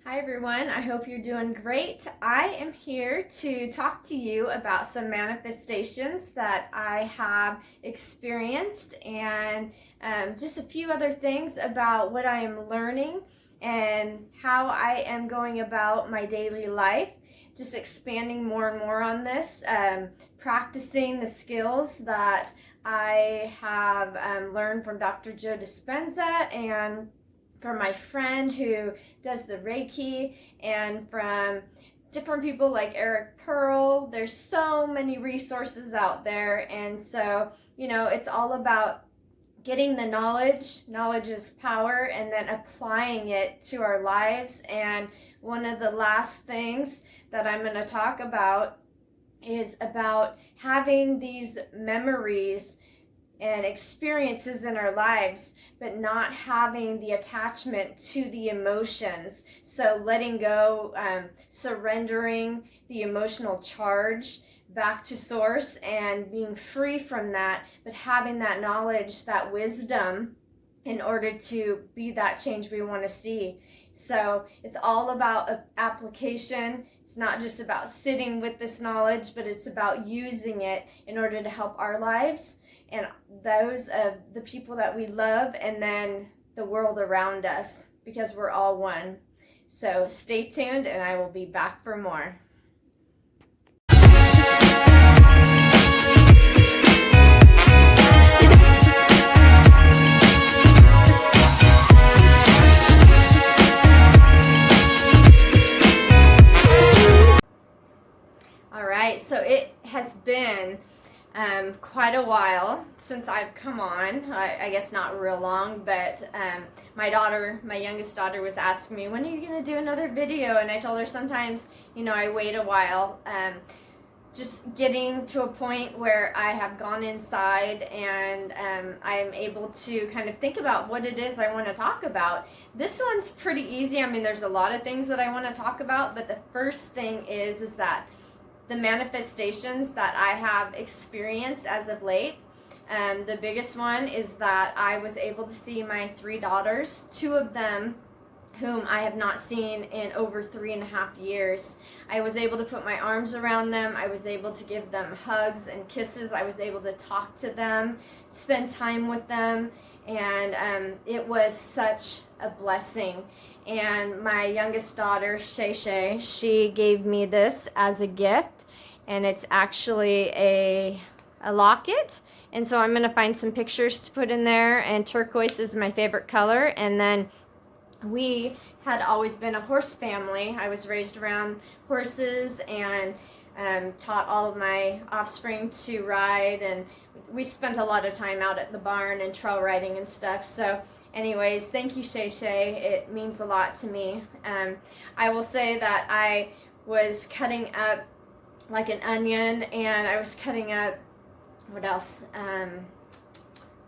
Hi everyone, I hope you're doing great. I am here to talk to you about some manifestations that I have experienced and just a few other things about what I am learning and how I am going about my daily life. Just expanding more and more on this, practicing the skills that I have learned from Dr. Joe Dispenza and from my friend who does the Reiki, and from different people like Eric Pearl. There's so many resources out there, and so it's all about getting the knowledge. Knowledge is power, and then applying it to our lives. And one of the last things that I'm going to talk about is about having these memories and experiences in our lives, but not having the attachment to the emotions. So letting go, surrendering the emotional charge back to source and being free from that, but having that knowledge, that wisdom, in order to be that change we want to see. So it's all about application. It's not just about sitting with this knowledge, but it's about using it in order to help our lives and those of the people that we love, and then the world around us, because we're all one. So stay tuned, and I will be back for more. So it has been quite a while since I've come on. I guess not real long, but my youngest daughter was asking me, when are you going to do another video? And I told her sometimes, I wait a while. Just getting to a point where I have gone inside and I am able to kind of think about what it is I want to talk about. This one's pretty easy. I mean, there's a lot of things that I want to talk about, but the first thing is that the manifestations that I have experienced as of late. The biggest one is that I was able to see my 3 daughters, 2 of them whom I have not seen in over 3.5 years. I was able to put my arms around them. I was able to give them hugs and kisses. I was able to talk to them, spend time with them, and it was such a blessing. And my youngest daughter, Shay Shay, she gave me this as a gift, and it's actually a locket. And so I'm going to find some pictures to put in there, and turquoise is my favorite color. And then we had always been a horse family. I was raised around horses and taught all of my offspring to ride, and we spent a lot of time out at the barn and trail riding and stuff. So anyways, thank you, Shay Shay. It means a lot to me. I will say that I was cutting up like an onion, and I was cutting up, what else? I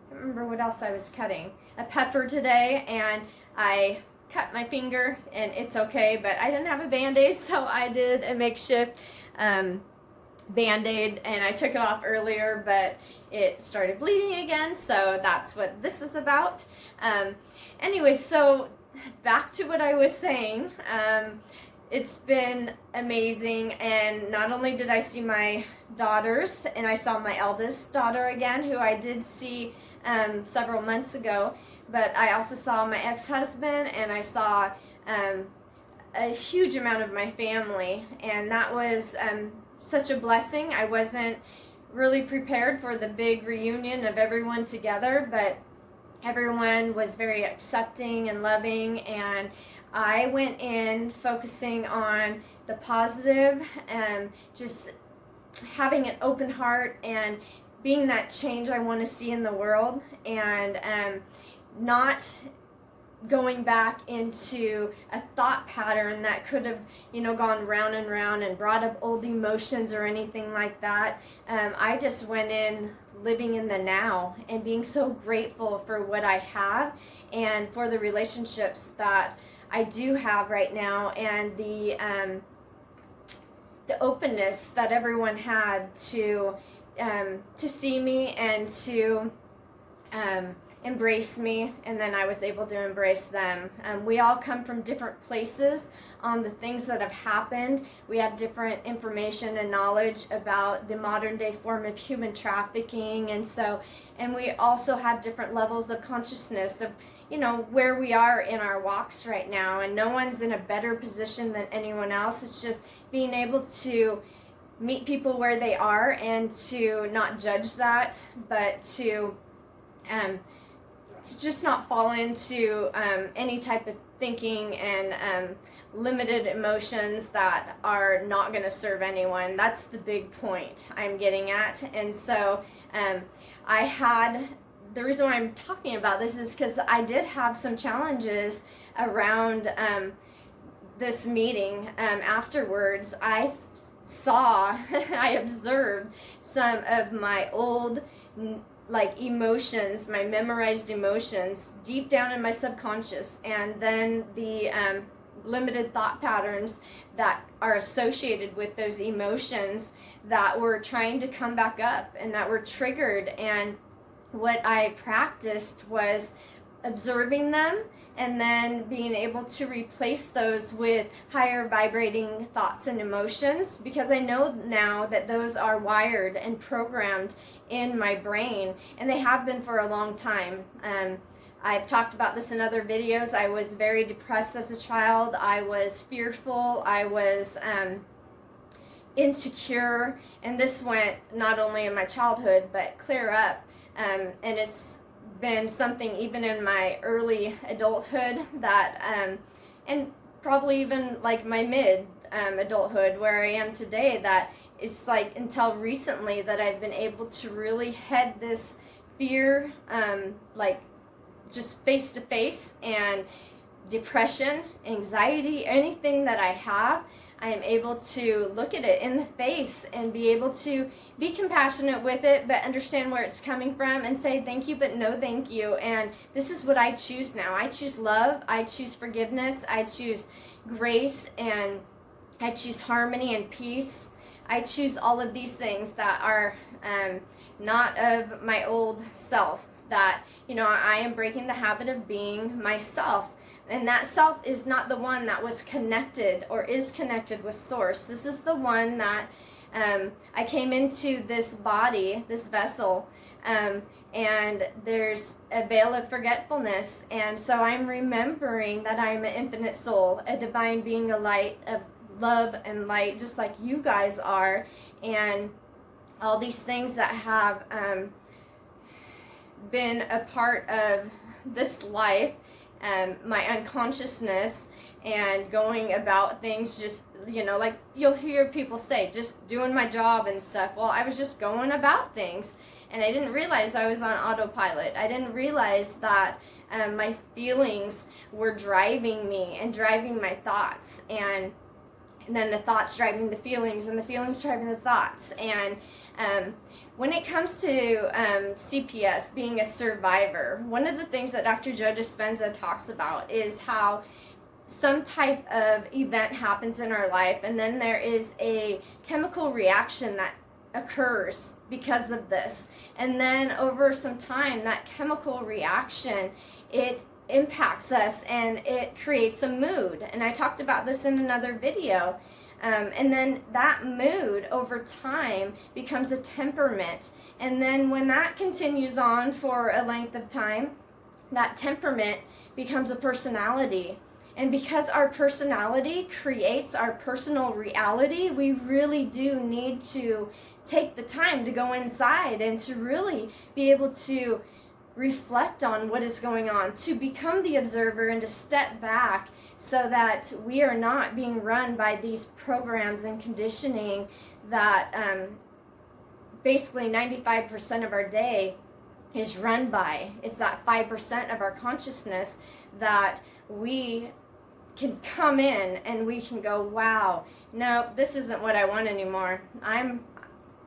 don't remember what else I was cutting. A pepper today, and I cut my finger, and it's okay, but I didn't have a Band-Aid, so I did a makeshift Band-Aid, and I took it off earlier, but it started bleeding again, so that's what this is about. Anyway, so back to what I was saying. It's been amazing, and not only did I see my daughters, and I saw my eldest daughter again, who I did see several months ago, but I also saw my ex-husband, and I saw a huge amount of my family, and that was such a blessing. I wasn't really prepared for the big reunion of everyone together, but everyone was very accepting and loving, and I went in focusing on the positive and just having an open heart and being that change I want to see in the world, and not going back into a thought pattern that could have gone round and round and brought up old emotions or anything like that. I just went in living in the now and being so grateful for what I have and for the relationships that I do have right now, and the openness that everyone had to see me and to embrace me, and then I was able to embrace them. We all come from different places on the things that have happened. We have different information and knowledge about the modern day form of human trafficking, and we also have different levels of consciousness of, you know, where we are in our walks right now, and no one's in a better position than anyone else. It's just being able to meet people where they are and to not judge that, but to just not fall into any type of thinking and limited emotions that are not going to serve anyone. That's the big point I'm getting at. And so the reason why I'm talking about this is because I did have some challenges around this meeting. Afterwards, I observed some of my old emotions, my memorized emotions deep down in my subconscious, and then the limited thought patterns that are associated with those emotions that were trying to come back up and that were triggered. And what I practiced was observing them and then being able to replace those with higher vibrating thoughts and emotions, because I know now that those are wired and programmed in my brain, and they have been for a long time. I've talked about this in other videos. I was very depressed as a child. I was fearful. I was insecure, and this went not only in my childhood but clear up, and it's been something even in my early adulthood that and probably even like my mid adulthood where I am today, that it's like until recently that I've been able to really head this fear like just face to face, and depression, anxiety, anything that I have, I am able to look at it in the face and be able to be compassionate with it, but understand where it's coming from and say thank you, but no thank you. And this is what I choose now. I choose love, I choose forgiveness, I choose grace, and I choose harmony and peace. I choose all of these things that are not of my old self, that, you know, I am breaking the habit of being myself. And that self is not the one that was connected or is connected with Source. This is the one that I came into this body, this vessel, and there's a veil of forgetfulness. And so I'm remembering that I'm an infinite soul, a divine being, a light of love and light, just like you guys are. And all these things that have been a part of this life, my unconsciousness, and going about things just, you know, like you'll hear people say, just doing my job and stuff. Well, I was just going about things, and I didn't realize I was on autopilot. I didn't realize that my feelings were driving me and driving my thoughts, and then the thoughts driving the feelings, and the feelings driving the thoughts. And when it comes to CPS, being a survivor, one of the things that Dr. Joe Dispenza talks about is how some type of event happens in our life, and then there is a chemical reaction that occurs because of this. And then over some time, that chemical reaction, it impacts us and it creates a mood. And I talked about this in another video. And then that mood over time becomes a temperament. And then when that continues on for a length of time, that temperament becomes a personality. And because our personality creates our personal reality, we really do need to take the time to go inside and to really be able to reflect on what is going on, to become the observer and to step back so that we are not being run by these programs and conditioning that basically 95% of our day is run by. It's that 5% of our consciousness that we can come in and we can go, wow, no, this isn't what I want anymore.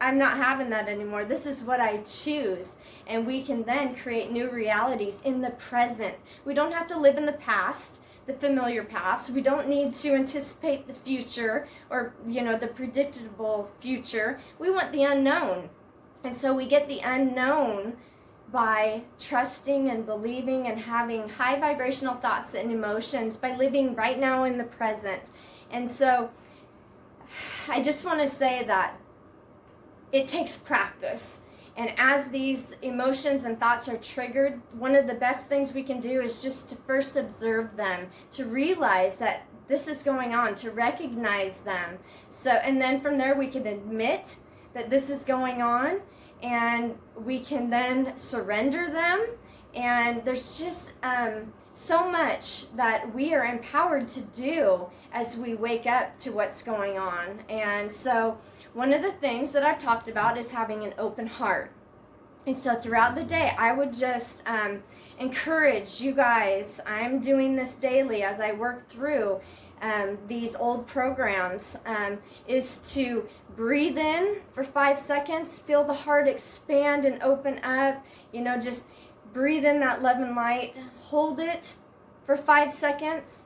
I'm not having that anymore. This is what I choose. And we can then create new realities in the present. We don't have to live in the past, the familiar past. We don't need to anticipate the future or, you know, the predictable future. We want the unknown. And so we get the unknown by trusting and believing and having high vibrational thoughts and emotions, by living right now in the present. And so I just want to say that it takes practice. And as these emotions and thoughts are triggered, one of the best things we can do is just to first observe them, to realize that this is going on, to recognize them. So, and then from there we can admit that this is going on, and we can then surrender them. And there's just so much that we are empowered to do as we wake up to what's going on. And so one of the things that I've talked about is having an open heart. And so throughout the day, I would just encourage you guys, I'm doing this daily as I work through these old programs, is to breathe in for 5 seconds, feel the heart expand and open up, just breathe in that love and light, hold it for 5 seconds,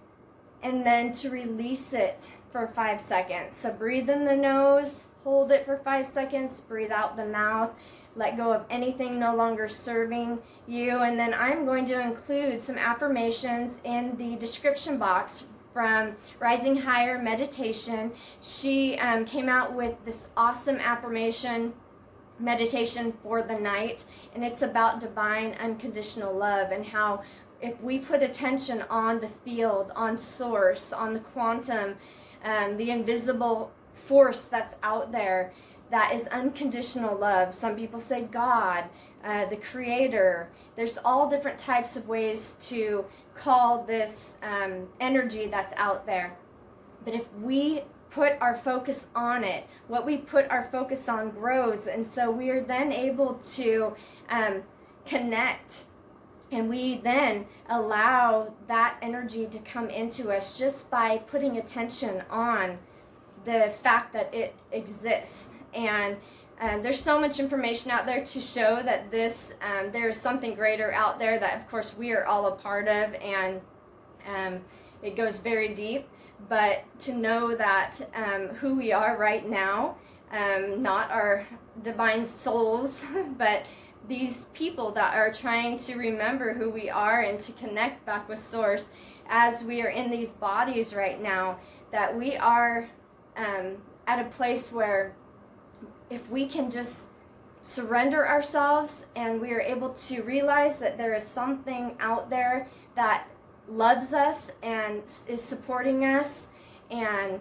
and then to release it for 5 seconds. So breathe in the nose, hold it for 5 seconds, breathe out the mouth, let go of anything no longer serving you. And then I'm going to include some affirmations in the description box from Rising Higher Meditation. She came out with this awesome affirmation meditation for the night, and it's about divine unconditional love, and how if we put attention on the field, on source, on the quantum, the invisible force that's out there, that is unconditional love. Some people say God, the creator. There's all different types of ways to call this energy that's out there. But if we put our focus on it, what we put our focus on grows. And so we are then able to connect. And we then allow that energy to come into us just by putting attention on the fact that it exists. And there's so much information out there to show that there is something greater out there that, of course, we are all a part of, and it goes very deep. But to know that who we are right now, not our divine souls, but these people that are trying to remember who we are and to connect back with Source as we are in these bodies right now, that we are at a place where if we can just surrender ourselves, and we are able to realize that there is something out there that loves us and is supporting us and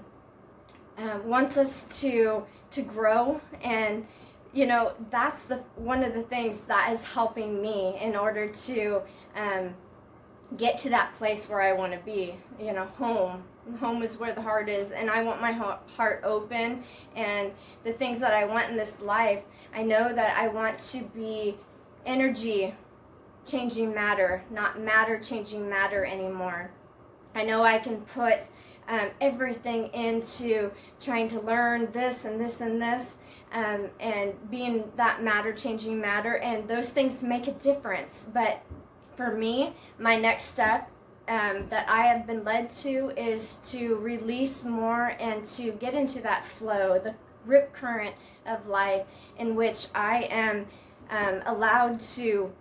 wants us to grow. And that's one of the things that is helping me in order to get to that place where I want to be. Home is where the heart is, and I want my heart open. And the things that I want in this life, I know that I want to be energy changing matter, not matter changing matter anymore. I know I can put everything into trying to learn this and this and this, and being that matter changing matter, and those things make a difference. But for me, my next step that I have been led to is to release more and to get into that flow, the rip current of life, in which I am allowed to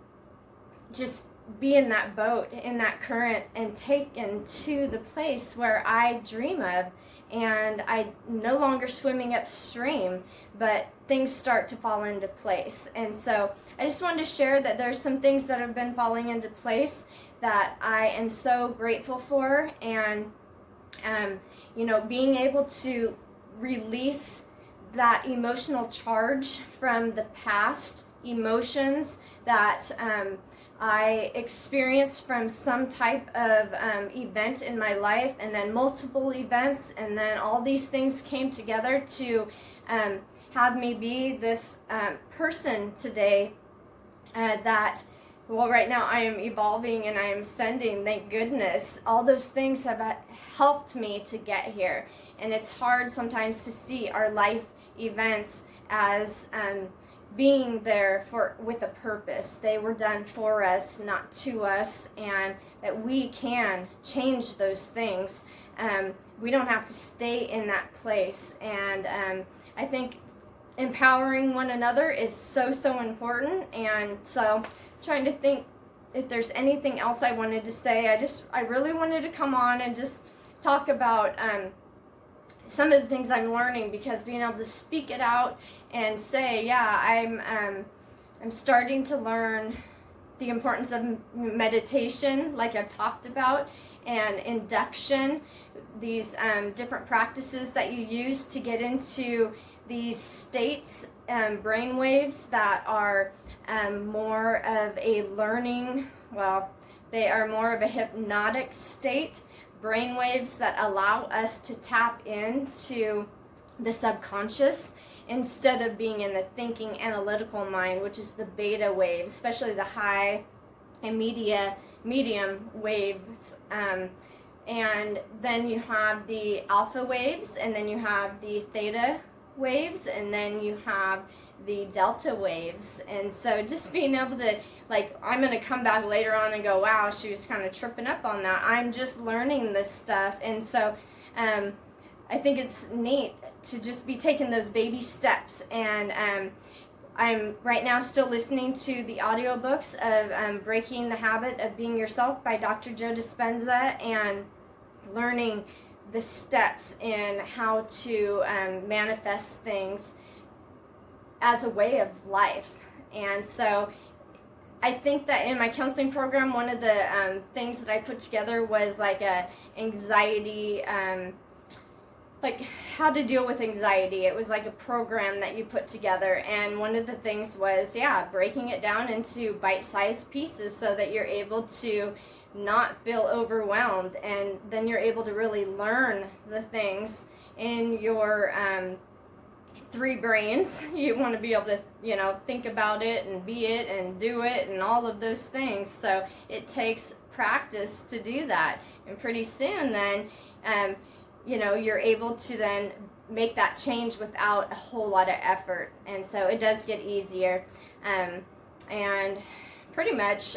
just be in that boat, in that current, and taken to the place where I dream of. And I no longer swimming upstream, but things start to fall into place. And so I just wanted to share that there's some things that have been falling into place that I am so grateful for. And being able to release that emotional charge from the past emotions that I experienced from some type of event in my life, and then multiple events, and then all these things came together to have me be this person today that, well, right now I am evolving and I am ascending, thank goodness. All those things have helped me to get here. And it's hard sometimes to see our life events as being there with a purpose. They were done for us, not to us, and that we can change those things. We don't have to stay in that place. And I think empowering one another is so important. And so trying to think if there's anything else I wanted to say. I really wanted to come on and just talk about some of the things I'm learning, because being able to speak it out and say, yeah, I'm starting to learn the importance of meditation, like I've talked about, and induction, these different practices that you use to get into these states, brain waves that are more of a learning, well, they are more of a hypnotic state, brain waves that allow us to tap into the subconscious instead of being in the thinking analytical mind, which is the beta waves, especially the high and medium waves. And then you have the alpha waves, and then you have the theta waves, and then you have the delta waves. And so just being able to, like, I'm going to come back later on and go, wow, she was kind of tripping up on that. I'm just learning this stuff. And so I think it's neat to just be taking those baby steps. And I'm right now still listening to the audiobooks of Breaking the Habit of Being Yourself by Dr. Joe Dispenza, and learning the steps in how to manifest things as a way of life. And so I think that in my counseling program, one of the things that I put together was like a anxiety, like how to deal with anxiety. It was like a program that you put together, and one of the things was, yeah, breaking it down into bite-sized pieces so that you're able to not feel overwhelmed, and then you're able to really learn the things in your 3 brains. You want to be able to, you know, think about it and be it and do it and all of those things. So it takes practice to do that, and pretty soon then you know, you're able to then make that change without a whole lot of effort. And so it does get easier. And pretty much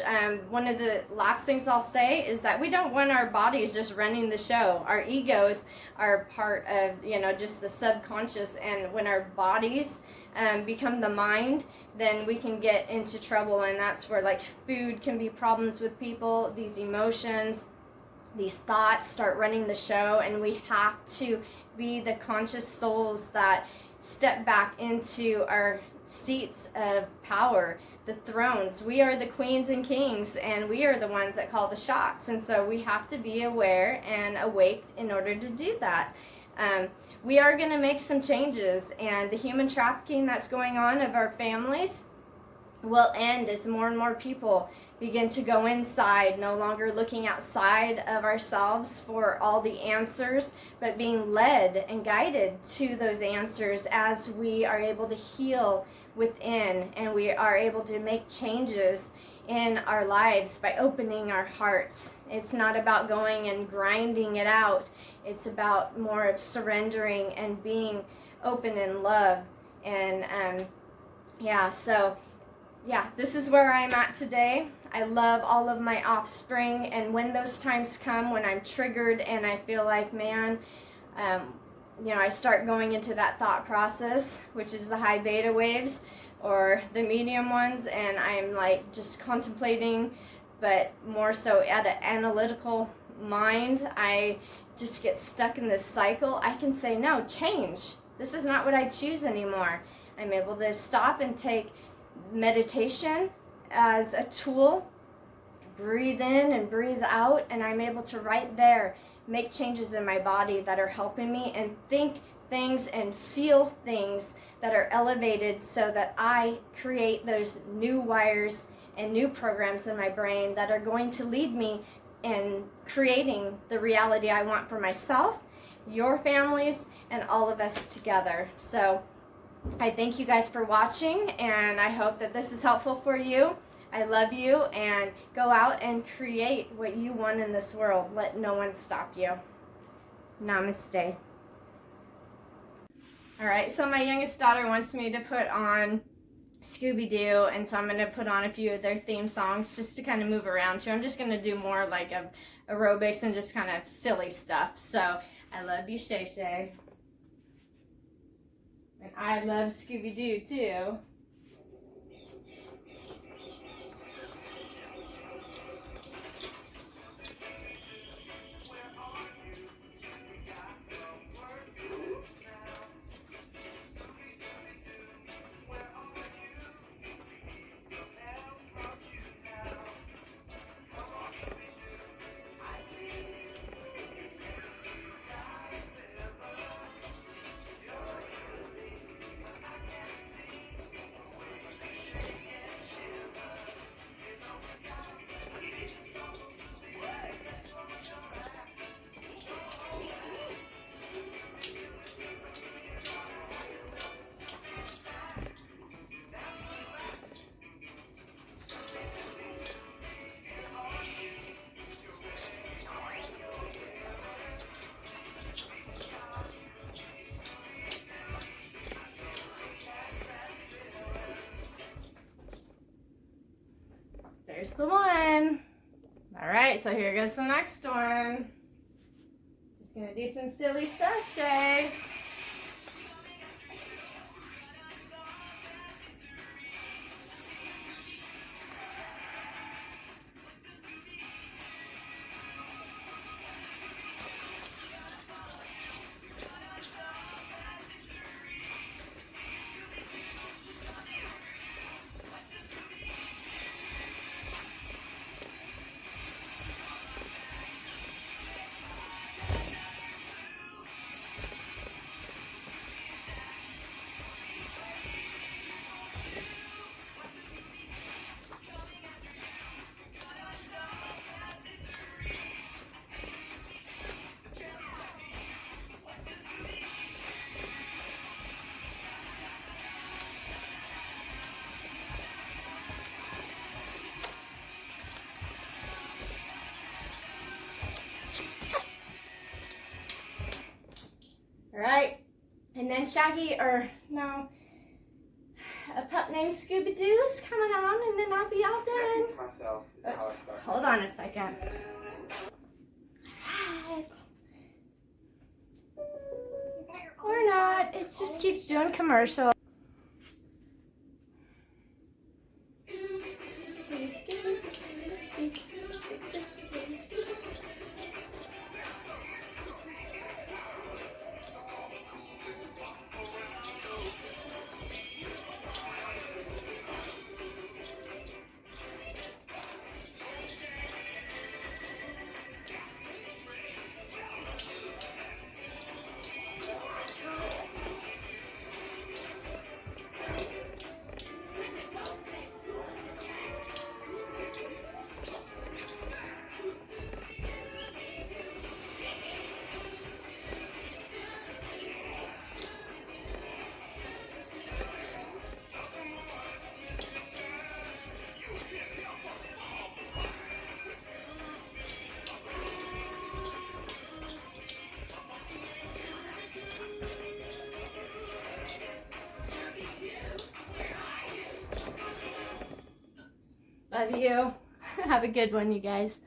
one of the last things I'll say is that we don't want our bodies just running the show. Our egos are part of, you know, just the subconscious. And when our bodies become the mind, then we can get into trouble. And that's where, like, food can be problems with people, these emotions, these thoughts start running the show, and we have to be the conscious souls that step back into our seats of power, the thrones. We are the queens and kings, and we are the ones that call the shots. And so we have to be aware and awake in order to do that. We are going to make some changes, and the human trafficking that's going on of our families will end as more and more people begin to go inside, no longer looking outside of ourselves for all the answers, but being led and guided to those answers as we are able to heal within, and we are able to make changes in our lives by opening our hearts. It's not about going and grinding it out. It's about more of surrendering and being open in love. And yeah, this is where I'm at today. I love all of my offspring, and when those times come when I'm triggered and I feel like, man, you know, I start going into that thought process, which is the high beta waves or the medium ones, and I'm like just contemplating, but more so at an analytical mind. I just get stuck in this cycle. I can say, no, change. This is not what I choose anymore. I'm able to stop and take meditation as a tool, breathe in and breathe out, and I'm able to right there make changes in my body that are helping me, and think things and feel things that are elevated, so that I create those new wires and new programs in my brain that are going to lead me in creating the reality I want for myself, your families, and all of us together. So I thank you guys for watching, and I hope that this is helpful for you. I love you, and go out and create what you want in this world. Let no one stop you. Namaste. All right, so my youngest daughter wants me to put on Scooby-Doo, and so I'm going to put on a few of their theme songs just to kind of move around to. I'm just going to do more like a aerobics and just kind of silly stuff. So I love you, Shay Shay. And I love Scooby-Doo too. the one. All right, so here goes the next one. Just gonna do some silly stuff, Shay. All right, and then Shaggy, or no, a pup named Scooby Doo is coming on, and then I'll be all done. To myself is how I start. Hold on a second. Alright. Or not, it just keeps doing commercial. Love you. Have a good one, you guys.